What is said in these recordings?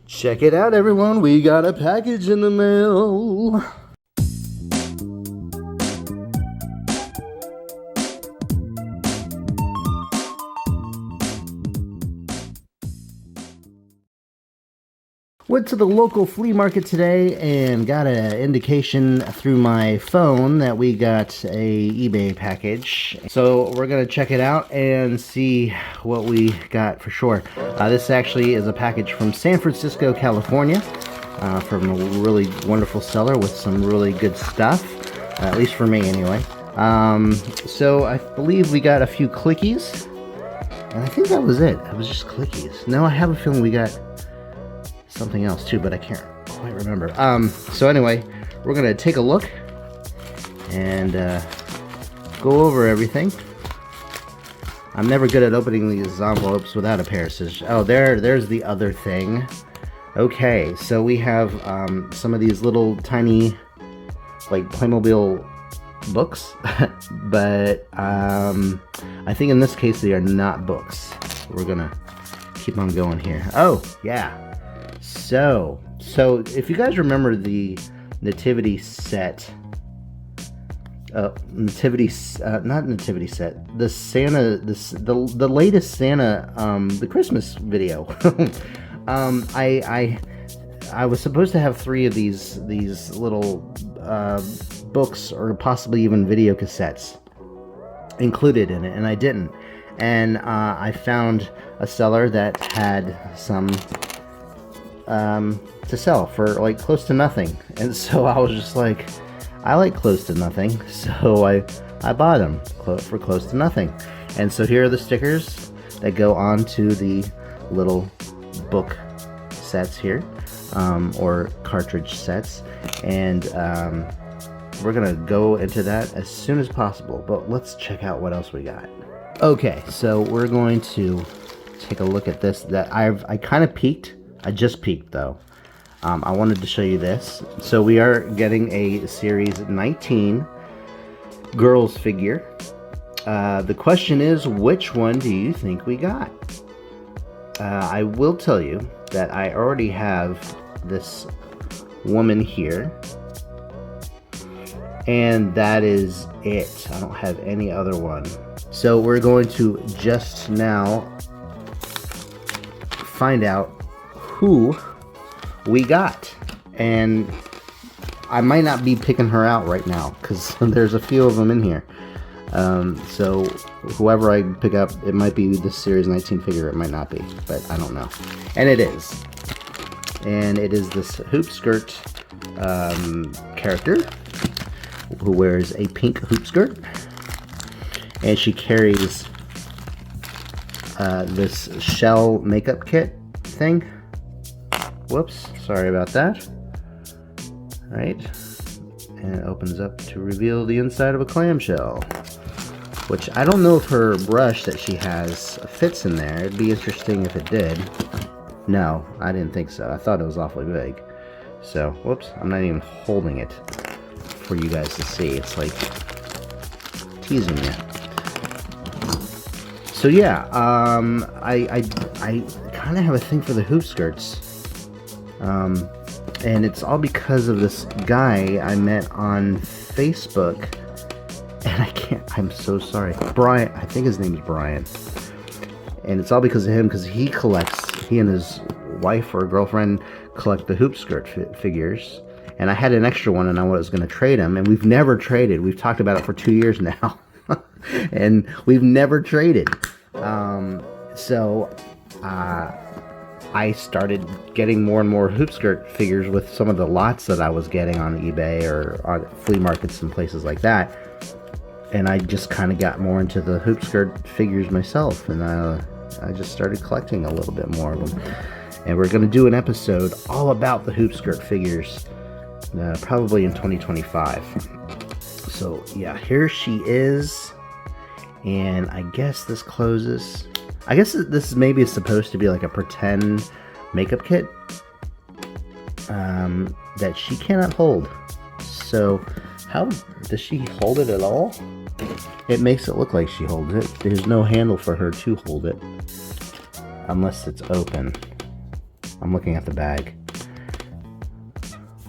Check it out, everyone. We got a package in the mail. Went to the local flea market today and got an indication through my phone that we got a eBay package. So we're gonna check it out and see what we got for sure. This actually is a package from San Francisco, California, from a really wonderful seller with some really good stuff, at least for me anyway. So I believe we got a few Klickys, and I think that was it. It was just Klickys. No, I have a feeling we got something else too, but I can't quite remember. So anyway, we're gonna take a look and go over everything. I'm never good at opening these envelopes without a pair of scissors. Oh, there's the other thing. Okay, so we have some of these little tiny, like, Playmobil books, but I think in this case they are not books. We're gonna keep on going here. Oh, yeah. So if you guys remember the nativity set, not nativity set, the Santa, the latest Santa, the Christmas video. I was supposed to have 3 of these little books, or possibly even video cassettes included in it, and I didn't. And I found a seller that had some to sell for like close to nothing, and so I was just like, I like close to nothing, so I bought them for close to nothing. And so here are the stickers that go on to the little book sets here, or cartridge sets, and we're gonna go into that as soon as possible, but let's check out what else we got. Okay, so we're going to take a look at this that I kind of peeked. I just peeked though. I wanted to show you this. So we are getting a Series 19 girls figure. The question is, which one do you think we got? I will tell you that I already have this woman here, and that is it. I don't have any other one. So we're going to just now find out who we got, and I might not be picking her out right now because there's a few of them in here. So whoever I pick up, it might be the Series 19 figure, it might not be, but I don't know. And it is. And it is this hoop skirt character who wears a pink hoop skirt, and she carries this shell makeup kit thing. Whoops, sorry about that. Right, and it opens up to reveal the inside of a clamshell, which I don't know if her brush that she has fits in there. It'd be interesting if it did. No, I didn't think so. I thought it was awfully big. So, whoops, I'm not even holding it for you guys to see. It's like teasing you. So yeah, I kind of have a thing for the hoop skirts. And it's all because of this guy I met on Facebook, and I'm so sorry, Brian, I think his name is Brian, and it's all because of him, because he and his wife or girlfriend collect the hoop skirt figures, and I had an extra one and I was going to trade him, and we've never traded. We've talked about it for 2 years now, and we've never traded. I started getting more and more hoop skirt figures with some of the lots that I was getting on eBay or on flea markets and places like that. And I just kind of got more into the hoop skirt figures myself, and I just started collecting a little bit more of them. And we're going to do an episode all about the hoop skirt figures, probably in 2025. So yeah, here she is, and I guess this closes. I guess this maybe is supposed to be like a pretend makeup kit that she cannot hold. So how does she hold it at all? It makes it look like she holds it. There's no handle for her to hold it unless it's open. I'm looking at the bag.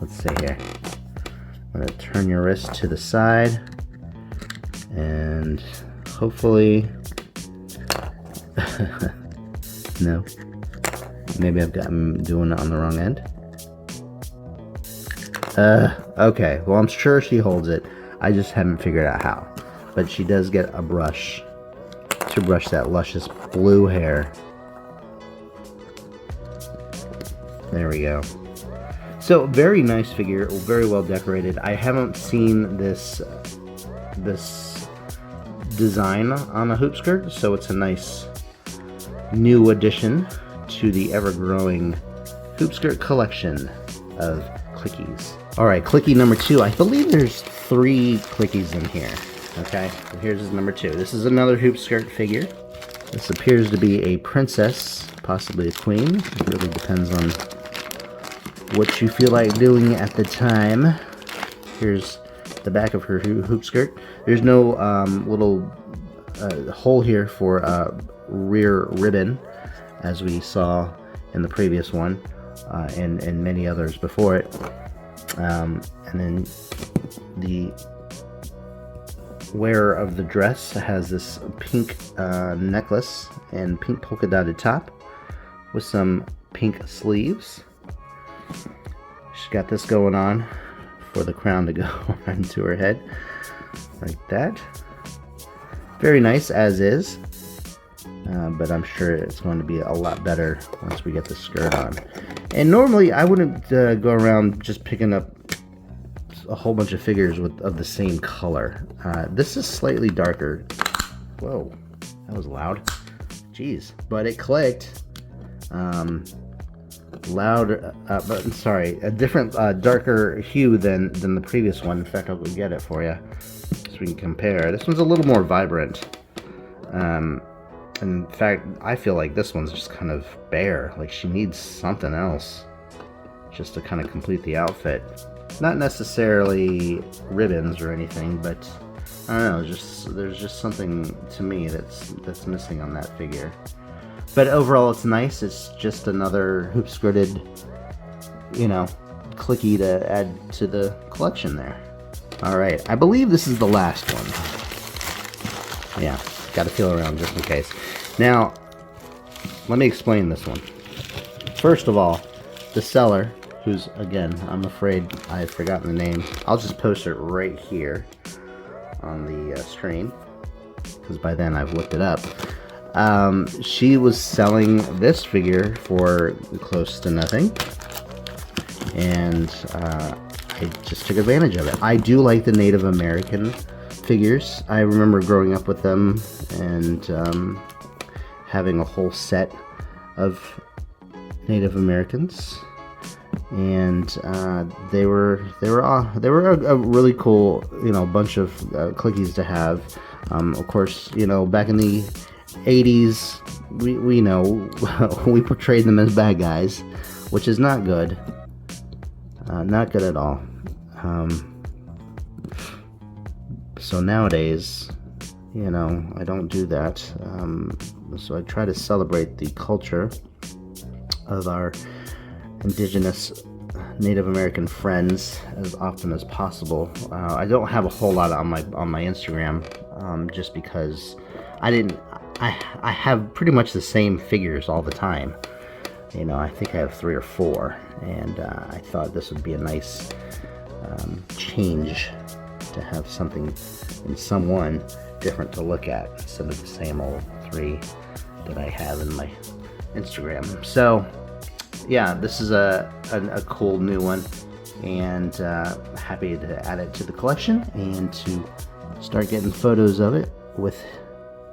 Let's see here. I'm gonna turn your wrist to the side, and hopefully, no. Maybe I'm doing it on the wrong end. Okay. Well, I'm sure she holds it. I just haven't figured out how. But she does get a brush to brush that luscious blue hair. There we go. So, very nice figure, very well decorated. I haven't seen this design on a hoop skirt, so it's a nice new addition to the ever-growing hoop skirt collection of Klickys. Alright, Klicky number 2. I believe there's 3 Klickys in here. Okay, so here's number 2. This is another hoop skirt figure. This appears to be a princess, possibly a queen. It really depends on what you feel like doing at the time. Here's the back of her hoop skirt. There's no little hole here for rear ribbon, as we saw in the previous one, and many others before it. And then the wearer of the dress has this pink necklace and pink polka dotted top with some pink sleeves. She's got this going on for the crown to go onto her head, like that. Very nice as is, but I'm sure it's going to be a lot better once we get the skirt on. And normally I wouldn't go around just picking up a whole bunch of figures of the same color. This is slightly darker. Whoa, that was loud. Jeez, but it clicked. But sorry, a different darker hue than the previous one. In fact, I'll go get it for you so we can compare. This one's a little more vibrant. In fact, I feel like this one's just kind of bare. Like she needs something else just to kind of complete the outfit. Not necessarily ribbons or anything, but I don't know. There's just something to me that's missing on that figure. But overall, it's nice. It's just another hoop skirted, Klicky to add to the collection there. All right, I believe this is the last one. Yeah, got to feel around just in case. Now, let me explain this one. First of all, the seller, who's, again, I'm afraid I've forgotten the name. I'll just post it right here on the screen, because by then I've looked it up. She was selling this figure for close to nothing, and I just took advantage of it. I do like the Native American figures. I remember growing up with them and having a whole set of Native Americans, and they were a really cool bunch of Klickys to have. Of course, back in the 80s, we know we portrayed them as bad guys, which is not good. Not good at all. So nowadays, I don't do that. So I try to celebrate the culture of our indigenous Native American friends as often as possible. I don't have a whole lot on my Instagram, just because I have pretty much the same figures all the time. I think I have 3 or 4, and I thought this would be a nice change to have something in someone different to look at instead of the same old 3 that I have in my Instagram. So yeah, this is a cool new one, and happy to add it to the collection and to start getting photos of it with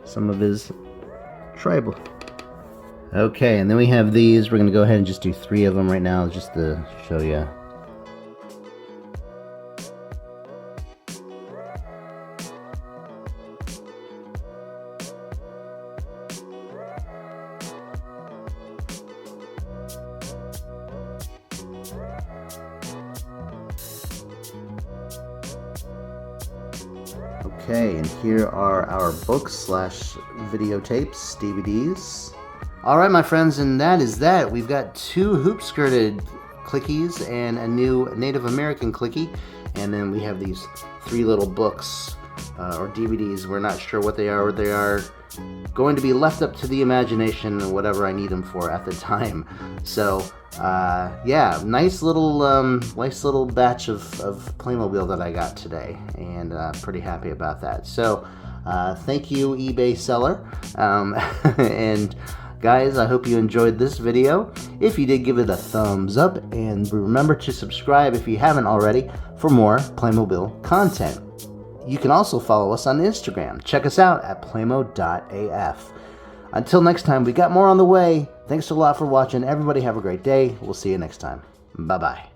some of his tribe. Okay, and then we have these. We're going to go ahead and just do 3 of them right now just to show you. Okay, and here are our books / videotapes, DVDs. Alright, my friends, and that is that. We've got 2 hoop-skirted Klickys and a new Native American Klicky. And then we have these 3 little books, or DVDs. We're not sure what they are. They are going to be left up to the imagination and whatever I need them for at the time. So, yeah, nice little batch of Playmobil that I got today. And pretty happy about that. So, thank you, eBay seller. And guys, I hope you enjoyed this video. If you did, give it a thumbs up, and remember to subscribe if you haven't already for more Playmobil content. You can also follow us on Instagram. Check us out at playmo.af. Until next time, we got more on the way. Thanks a lot for watching. Everybody have a great day. We'll see you next time. Bye-bye.